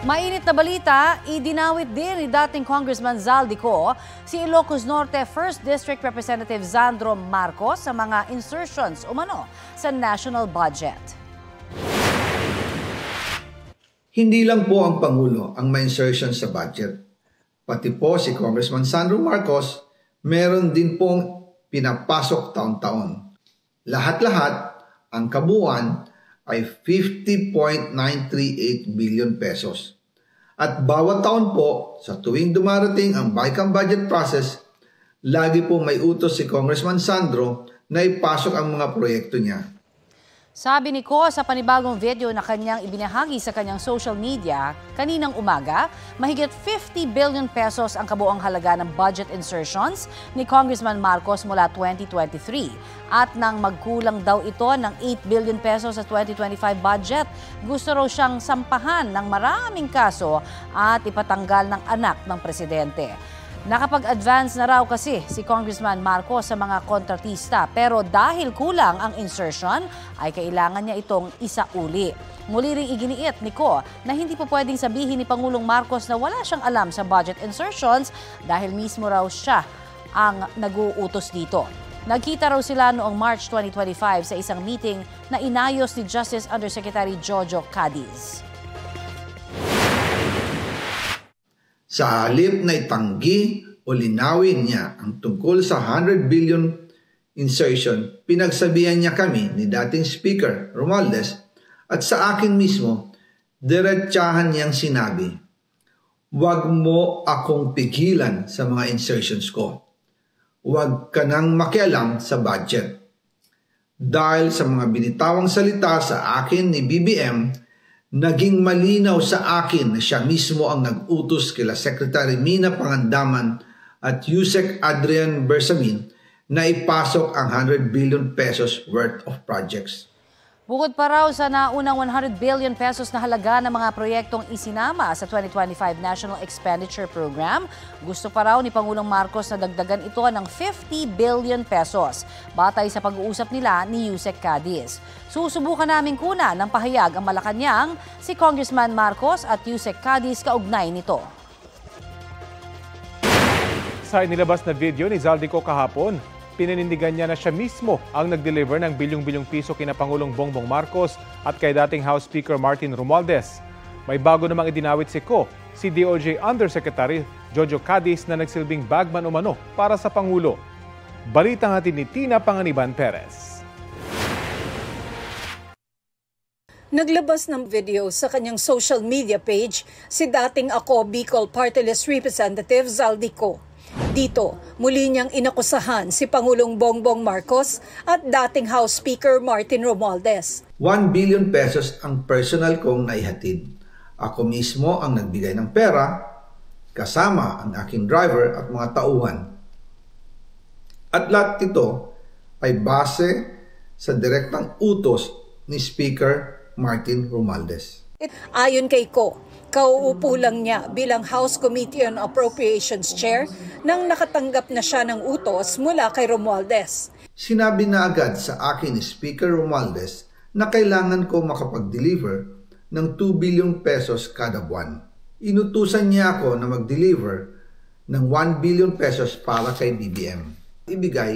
Mainit na balita, idinawit din ni dating Congressman Zaldico si Ilocos Norte 1st District Representative Sandro Marcos sa mga insertions umano sa national budget. Hindi lang po ang Pangulo ang may insertion sa budget. Pati po si Congressman Sandro Marcos, meron din pong pinapasok taon-taon. Lahat-lahat, ang kabuuan ay 50.938 billion pesos. At bawat taon po, sa tuwing dumarating ang BICAM budget process, lagi po may utos si Congressman Sandro na ipasok ang mga proyekto niya. Sabi ni Ko sa panibagong video na kanyang ibinahagi sa kanyang social media kaninang umaga, mahigit 50 billion pesos ang kabuang halaga ng budget insertions ni Congressman Marcos mula 2023. At nang magkulang daw ito ng 8 billion pesos sa 2025 budget, gusto raw siyang sampahan ng maraming kaso at ipatanggal ng anak ng presidente. Nakapag-advance na raw kasi si Congressman Marcos sa mga kontratista pero dahil kulang ang insertion ay kailangan niya itong isauli. Muli ring iginiit ni Ko na hindi po pwedeng sabihin ni Pangulong Marcos na wala siyang alam sa budget insertions dahil mismo raw siya ang nag-uutos dito. Nagkita raw sila noong March 2025 sa isang meeting na inayos ni Justice Undersecretary Jojo Cadiz. Sa halip na itanggi o linawin niya ang tungkol sa 100 billion insertion, pinagsabihan niya kami ni dating Speaker Romualdez at sa akin mismo, diretsahan niyang sinabi, "Huwag mo akong pigilan sa mga insertions ko. Huwag ka nang makialam sa budget." Dahil sa mga binitawang salita sa akin ni BBM, naging malinaw sa akin na siya mismo ang nag-utos kila Secretary Mina Pangandaman at Yusek Adrian Bersamin na ipasok ang 100 billion pesos worth of projects. Bukod pa raw sa naunang 100 billion pesos na halaga ng mga proyektong isinama sa 2025 National Expenditure Program, gusto pa raw ni Pangulong Marcos na dagdagan ito ng 50 billion pesos, batay sa pag-uusap nila ni Yusek Cadiz. Susubukan namin kuna ng pahayag ang Malacanang si Congressman Marcos at Yusek Cadiz kaugnay nito. Sa inilabas na video ni Zaldico kahapon, pinanindigan niya na siya mismo ang nag-deliver ng bilyong-bilyong piso kina Pangulong Bongbong Marcos at kay dating House Speaker Martin Romualdez. May bago namang idinawit si Ko, si DOJ Undersecretary Jojo Cadiz na nagsilbing bagman umano para sa Pangulo. Balitang hatid ni Tina Panganiban Perez. Naglabas ng video sa kanyang social media page si dating Ako Bicol Party List Representative Zaldico. Dito, muli niyang inakusahan si Pangulong Bongbong Marcos at dating House Speaker Martin Romualdez. 1 billion pesos ang personal kong naihatid. Ako mismo ang nagbigay ng pera, kasama ang aking driver at mga tauhan. At lahat ito ay base sa direktang utos ni Speaker Martin Romualdez. Ayon kay Ko, kauupo lang niya bilang House Committee on Appropriations Chair nang nakatanggap na siya ng utos mula kay Romualdez. Sinabi na agad sa akin ni Speaker Romualdez na kailangan ko makapag-deliver ng 2 billion pesos kada buwan. Inutusan niya ako na mag-deliver ng 1 billion pesos para kay BBM. Ibigay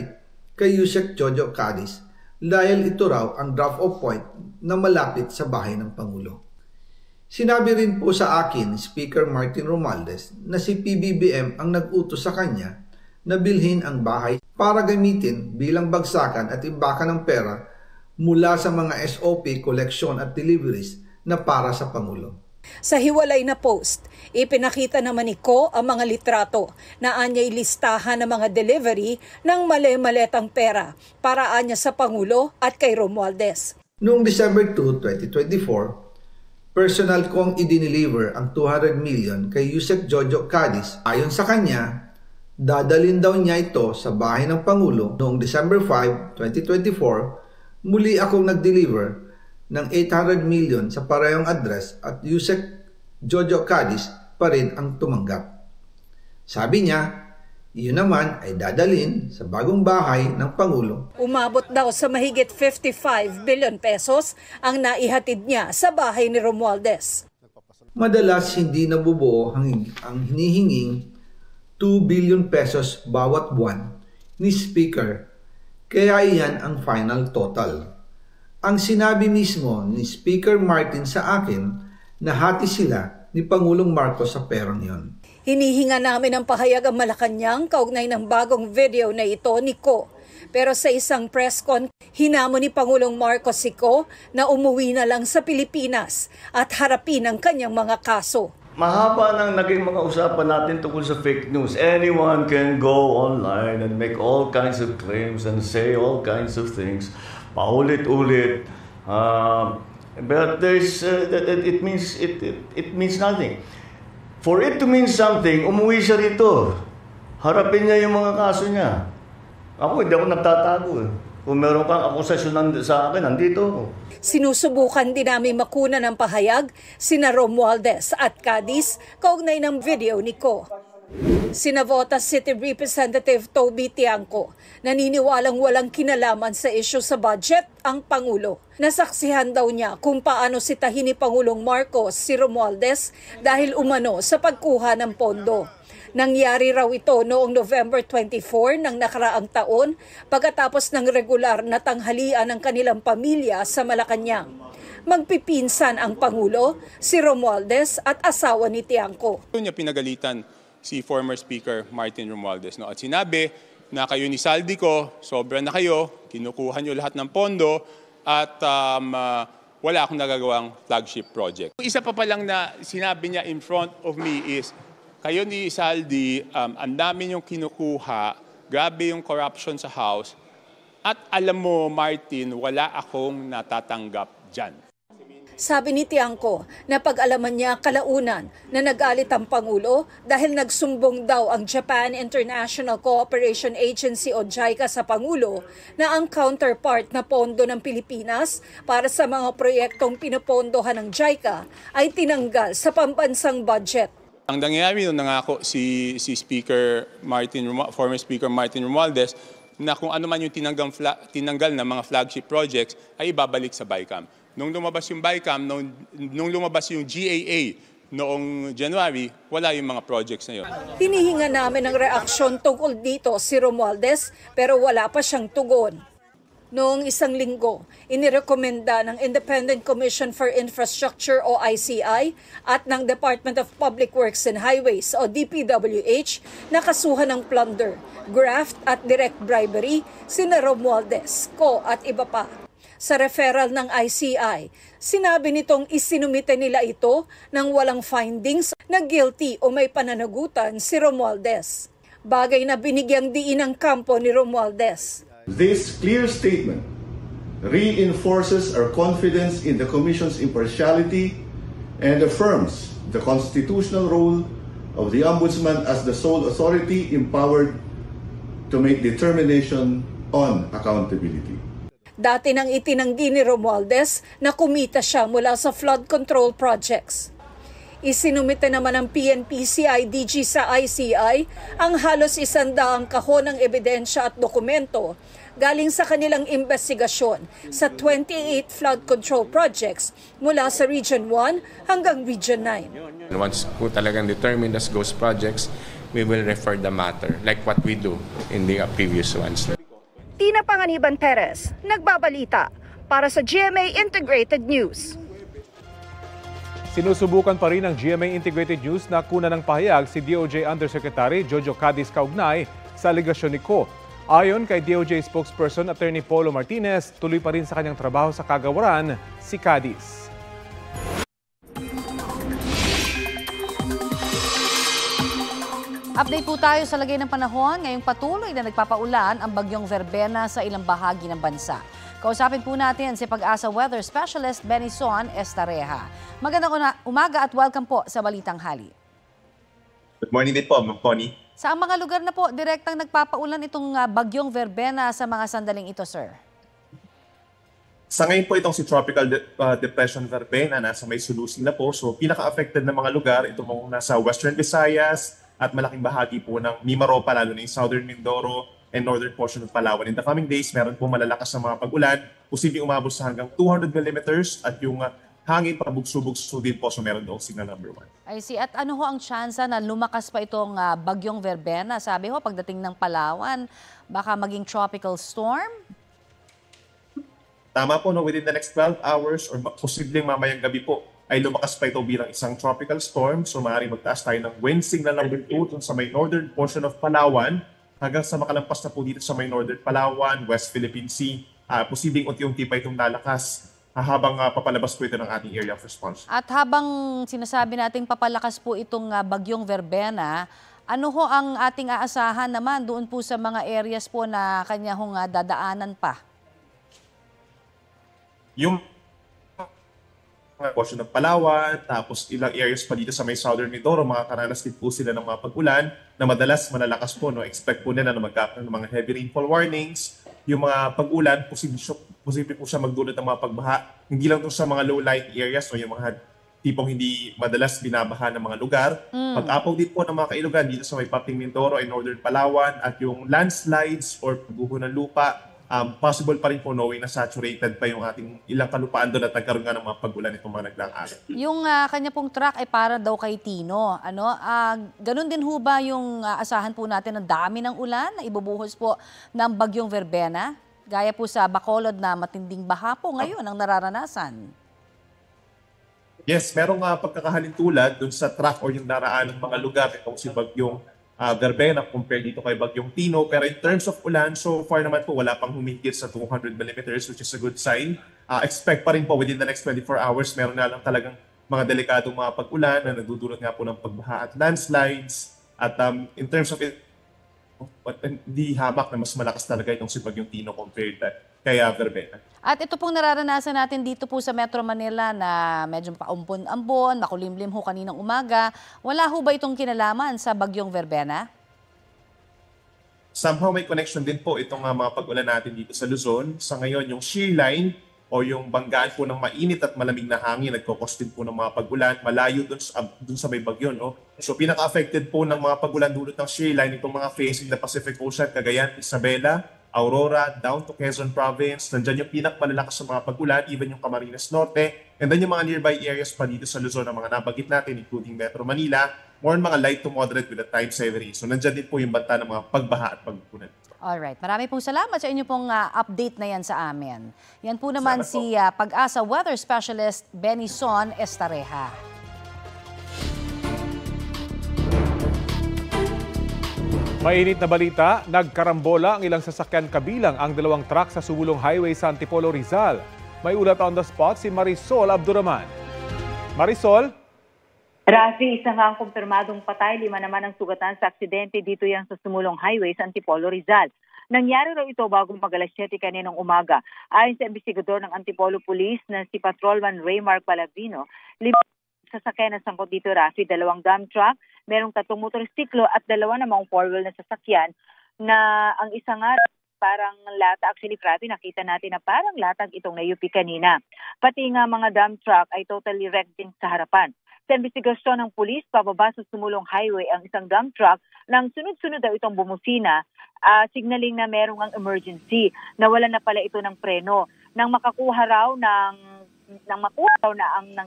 kay Yusek Jojo Cadiz dahil ito raw ang drop-off point na malapit sa bahay ng Pangulo. Sinabi rin po sa akin ni Speaker Martin Romualdez na si PBBM ang nag-utos sa kanya na bilhin ang bahay para gamitin bilang bagsakan at imbakan ng pera mula sa mga SOP, collection at deliveries na para sa Pangulo. Sa hiwalay na post, ipinakita naman ni Ko ang mga litrato na anya'y listahan ng mga delivery ng mali-maletang pera para anya sa Pangulo at kay Romualdez. Noong December 2, 2024, personal kong i-deliver ang 200 million kay Yusek Jojo Cadiz. Ayon sa kanya, dadalhin daw niya ito sa bahay ng Pangulo. Noong December 5, 2024, muli akong nag-deliver ng 800 million sa parehong address at Yusek Jojo Cadiz pa rin ang tumanggap. Sabi niya, iyon naman ay dadalhin sa bagong bahay ng Pangulo. Umabot daw sa mahigit 55 billion pesos ang naihatid niya sa bahay ni Romualdez. Madalas hindi nabubuo ang hinihinging 2 billion pesos bawat buwan ni Speaker, kaya iyan ang final total. Ang sinabi mismo ni Speaker Martin sa akin na hati sila ni Pangulong Marcos sa perang yon. Hinihinga namin ang pahayag ang Malacanang kaugnay ng bagong video na ito ni Ko. Pero sa isang press con, hinamon ni Pangulong Marcos si Ko na umuwi na lang sa Pilipinas at harapin ang kanyang mga kaso. Mahaba nang naging mga usapan natin tungkol sa fake news. Anyone can go online and make all kinds of claims and say all kinds of things. Paulit-ulit. But there's it means nothing. For it to mean something, umuwi siya rito. Harapin niya yung mga kaso niya. Ako, hindi ako nagtatago. Kung meron kang akusasyon sa akin, nandito ako. Sinusubukan din namin makuna ng pahayag sina Romualdez at Cadiz kaugnay ng video ni Ko. Sina Navotas City Representative Toby Tiangco, naniniwalang walang kinalaman sa isyu sa budget ang Pangulo. Nasaksihan daw niya kung paano sitahin ni Pangulong Marcos si Romualdez dahil umano sa pagkuha ng pondo. Nangyari raw ito noong November 24 ng nakaraang taon pagkatapos ng regular na tanghalian ng kanilang pamilya sa Malacanang. Magpipinsan ang Pangulo, si Romualdez at asawa ni Tiangco. Niya pinagalitan si former Speaker Martin Romualdez. No? At sinabi na kayo ni Saldico, sobra na kayo, kinukuha nyo lahat ng pondo at wala akong nagagawang flagship project. Isa pa lang na sinabi niya in front of me is, kayo ni Saldi, ang dami yung kinukuha, grabe yung corruption sa House, at alam mo Martin, wala akong natatanggap dyan. Sabi ni Tiangco na pag-alaman niya kalaunan na nagalit ang Pangulo dahil nagsumbong daw ang Japan International Cooperation Agency o JICA sa Pangulo na ang counterpart na pondo ng Pilipinas para sa mga proyektong pinopondohan ng JICA ay tinanggal sa pambansang budget. Ang nangyayari nung nangako si former Speaker Martin Romualdez na kung ano man yung tinanggal na mga flagship projects ay ibabalik sa BICAM. Nung lumabas yung BICAM, nung lumabas yung GAA noong January, wala yung mga projects na yun. Hinihinga namin ng reaksyon tungkol dito si Romualdez pero wala pa siyang tugon. Noong isang linggo, inirekomenda ng Independent Commission for Infrastructure o ICI at ng Department of Public Works and Highways o DPWH na kasuhan ng plunder, graft at direct bribery sina Romualdez, Ko at iba pa. Sa referral ng ICI, sinabi nitong isinumite nila ito nang walang findings na guilty o may pananagutan si Romualdez. Bagay na binigyang diin ng kampo ni Romualdez. This clear statement reinforces our confidence in the Commission's impartiality and affirms the constitutional role of the Ombudsman as the sole authority empowered to make determination on accountability. Dati nang itinanggi ni Romualdez na kumita siya mula sa flood control projects. Isinumite naman ng PNP-CIDG sa ICI ang halos 100 kahon ng ebidensya at dokumento galing sa kanilang investigasyon sa 28 flood control projects mula sa Region 1 hanggang Region 9. Once po talagang determined as ghost projects, we will refer the matter like what we do in the previous ones. Tina Panganiban Perez, nagbabalita para sa GMA Integrated News. Sinusubukan pa rin ng GMA Integrated News na kuna ng pahayag si DOJ Undersecretary Jojo Cadiz kaugnay sa aligasyon ni Ko. Ayon kay DOJ spokesperson Attorney Polo Martinez, tuloy pa rin sa kanyang trabaho sa kagawaran si Cadiz. Update po tayo sa lagay ng panahon. Ngayong patuloy na nagpapaulan ang bagyong Verbena sa ilang bahagi ng bansa. Kausapin po natin si Pag-asa Weather Specialist Benison Estareja. Magandang umaga at welcome po sa Balitang Hali. Good morning din po, Ma'am Connie. Sa mga lugar na po direktang nagpapaulan itong bagyong Verbena sa mga sandaling ito, sir? Sa ngayon po itong si Tropical Depression Verbena nasa may sulusin na po. So pinaka-affected na mga lugar, ito po nasa Western Visayas, at malaking bahagi po ng Mimaropa, lalo na yung Southern Mindoro and Northern portion of Palawan. In the coming days, meron po malalakas na mga pag-ulan, posibleng umabot sa hanggang 200 millimeters at yung hangin, pabugso-bugso din po. So meron doon signal number 1. I see. At ano ho ang tsansa na lumakas pa itong bagyong Verbena? Sabi ho, pagdating ng Palawan, baka maging tropical storm? Tama po, no, within the next 12 hours or posibleng mamayang gabi po ay lumakas pa ito bilang isang tropical storm. So maaaring magtaas tayo ng wind signal number 2 sa may northern portion of Palawan hanggang sa makalampas na po dito sa may northern Palawan, West Philippine Sea. Posibleng unti-unti pa itong lalakas habang papalabas po ito ng ating area of response. At habang sinasabi nating papalakas po itong bagyong Verbena, ano ho ang ating aasahan naman doon po sa mga areas po na kanya hong dadaanan pa? Yung portion ng Palawan, tapos ilang areas pa dito sa may Southern Mindoro, makakaranas din po sila ng mga pag-ulan na madalas malalakas po. No? Expect po nila na magkakaroon ng mga heavy rainfall warnings. Yung mga pag-ulan, posible po siya magdulot ng mga pagbaha. Hindi lang ito sa mga low-lying areas, no? Yung mga tipong hindi madalas binabaha ng mga lugar. Pag-apaw din po ng mga kailugan dito sa may Paping Mindoro ay Northern Palawan at yung landslides or pagguho ng lupa, possible pa rin po knowing na saturated pa yung ating ilang kalupaan doon at nagkaroon nga ng mga pag-ulan itong mga nagdaang araw. Yung kanya pong truck ay para daw kay Tino. Ganun din ho ba yung asahan po natin ng dami ng ulan na ibubuhos po ng bagyong Verbena? Gaya po sa Bacolod na matinding baha po ngayon ang nararanasan. Yes, merong pagkakahalintulad doon sa track or yung daraan ng mga lugar itong si bagyong Verbena compared dito kay bagyong Tino. Pero in terms of ulan, so far naman po wala pang humigit sa 200 millimeters, which is a good sign. Expect pa rin po within the next 24 hours, meron na lang talagang mga delikadong mga pag-ulan na nagdudulot nga po ng pagbaha at landslides. At in terms of it, hindi hamak na mas malakas talaga itong si bagyong Tino compared kay Verbena. At ito pong nararanasan natin dito po sa Metro Manila na medyo paumpon-ambon, makulimlim ho kaninang umaga. Wala ho ba itong kinalaman sa bagyong Verbena? Somehow may connection din po itong mga pag-ulan natin dito sa Luzon. Sa ngayon, yung shear line o yung banggaan po ng mainit at malamig na hangin, nagkukos din po ng mga pag-ulan, malayo dun sa may bagyo. No? So pinaka-affected po ng mga pag-ulan dulot ng shear line itong mga facing the Pacific Ocean, Cagayan, Isabela, Aurora, down to Quezon Province. Nandyan yung pinakamalalakas sa mga pag-ulan, even yung Camarines Norte. And then yung mga nearby areas pa dito sa Luzon na mga nabagit natin, including Metro Manila, more mga light to moderate with a type 7 rain. So nandyan din po yung banta ng mga pagbaha at pagkukunan. Alright, marami pong salamat sa inyo pong update na yan sa amin. Yan po naman si Pag-asa Weather Specialist Benison Estareja. Mainit na balita, nagkarambola ang ilang sasakyan kabilang ang dalawang truck sa Sumulong Highway sa Antipolo, Rizal. May ulat on the spot si Marisol Abduraman. Marisol? Rafi, isa nga ang kumpirmadong patay, 5 naman ang sugatan sa aksidente dito yan sa Sumulong Highway sa Antipolo, Rizal. Nangyari raw ito bago mag-alas 7 kaninang umaga. Ayon sa investigador ng Antipolo Police na si Patrolman Raymar Palabino, 5 sasakyan na sangkot dito, Rafi, 2 dump truck, merong 3 motorsiklo at 2 namang 4-wheel na sasakyan na ang isa nga parang lata. Actually, Rafi, nakita natin na parang latag itong na-UP kanina. Pati nga mga dump truck ay totally wrecked din sa harapan. Sa investigasyon ng pulis, pababa sa Sumulong Highway ang isang dump truck nang sunod-sunod daw itong bumusina, signaling na merong ang emergency. Nawalan na pala ito ng preno. Nang makuha raw ng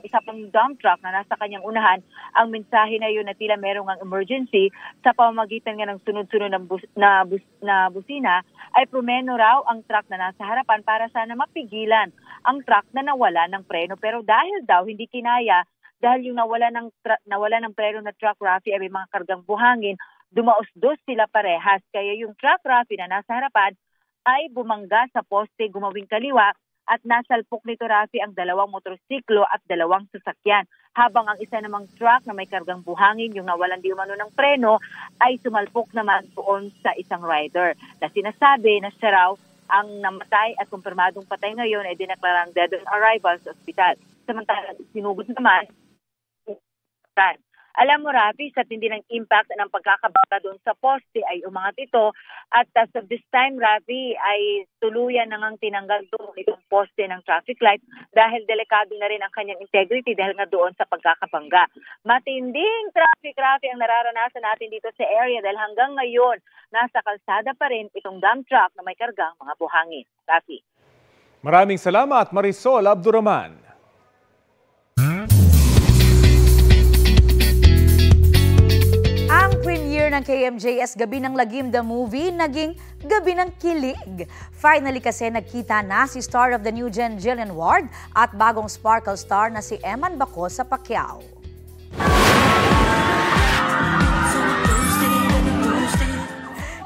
isa pang dump truck na nasa kanyang unahan, ang mensahe na yun na tila merong ang emergency sa pamamagitan nga ng sunod-sunod na busina ay prumeno raw ang truck na nasa harapan para sana mapigilan ang truck na nawala ng preno. Pero dahil daw hindi kinaya, dahil yung nawala ng preno na truck, Rafi, ay may mga kargang buhangin, dumaos-dos sila parehas. Kaya yung truck, Rafi, na nasa harapan ay bumangga sa poste, gumawing kaliwa at nasalpok nito, Rafi, ang 2 motorsiklo at 2 sasakyan. Habang ang isa namang truck na may kargang buhangin, yung nawalan di umano ng preno, ay sumalpok naman doon sa isang rider. Na sinasabi na siya raw ang namatay at kumpirmadong patay ngayon ay dineklarang dead on arrival sa ospital. Samantala, sinugod naman. Alam mo, Rafi, sa tindi ng impact ng pagkakabangga doon sa poste ay umangat ito at as of this time, Rafi, ay tuluyan nang tinanggal doon itong poste ng traffic light dahil delikado na rin ang kanyang integrity dahil nga doon sa pagkakabangga. Matinding traffic, Rafi, ang nararanasan natin dito sa area dahil hanggang ngayon, nasa kalsada pa rin itong dump truck na may kargang mga buhangin. Rafi. Maraming salamat, Marisol Abduraman. Premiere ng KMJS Gabi ng Lagim the Movie naging Gabi ng Kilig. Finally kasi nagkita na si star of the new gen Jillian Ward at bagong sparkle star na si Eman Baco sa Pacquiao.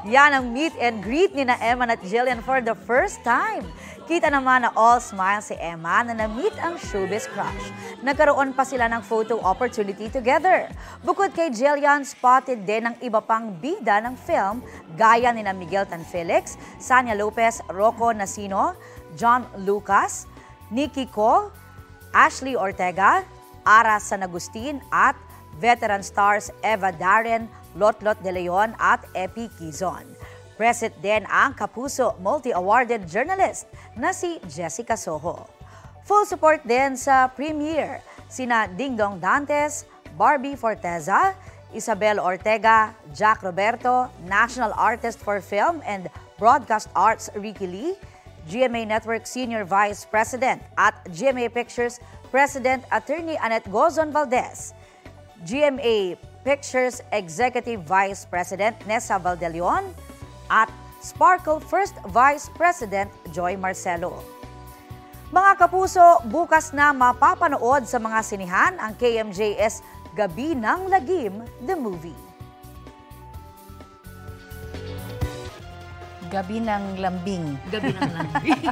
Yan ang meet and greet ni na Eman at Jillian for the first time. Kita naman na all smile si Eman na na-meet ang showbiz crush. Nagkaroon pa sila ng photo opportunity together. Bukod kay Jillian, spotted din ang iba pang bida ng film gaya ni na Miguel Tanfelix, Sania Lopez, Rocco Nacino, John Lucas, Nikki Ko, Ashley Ortega, Ara San Agustin at veteran stars Eva Darren, Lotlot De Leon at Epi Quizon. Present din ang kapuso multi-awarded journalist na si Jessica Soho. Full support din sa premiere sina Dingdong Dantes, Barbie Forteza, Isabel Ortega, Jack Roberto, National Artist for Film and Broadcast Arts Ricky Lee, GMA Network Senior Vice President at GMA Pictures President Attorney Annette Gozon Valdez, GMA Pictures Executive Vice President Nessa Valdelion at Sparkle First Vice President Joy Marcelo. Mga kapuso, bukas na mapapanood sa mga sinihan ang KMJS Gabi ng Lagim, the movie. Gabi ng Lambing. Gabi ng Lambing.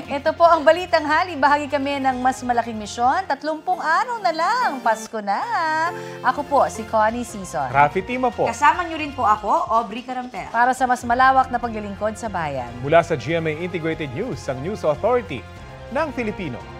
Ito po ang Balitang Hali. Bahagi kami ng mas malaking misyon. 30 araw na lang. Pasko na. Ako po, si Connie Season. Rafi Tima po. Kasama niyo rin po ako, Aubrey Carampel. Para sa mas malawak na paglilingkod sa bayan. Mula sa GMA Integrated News, ang News Authority ng Filipino.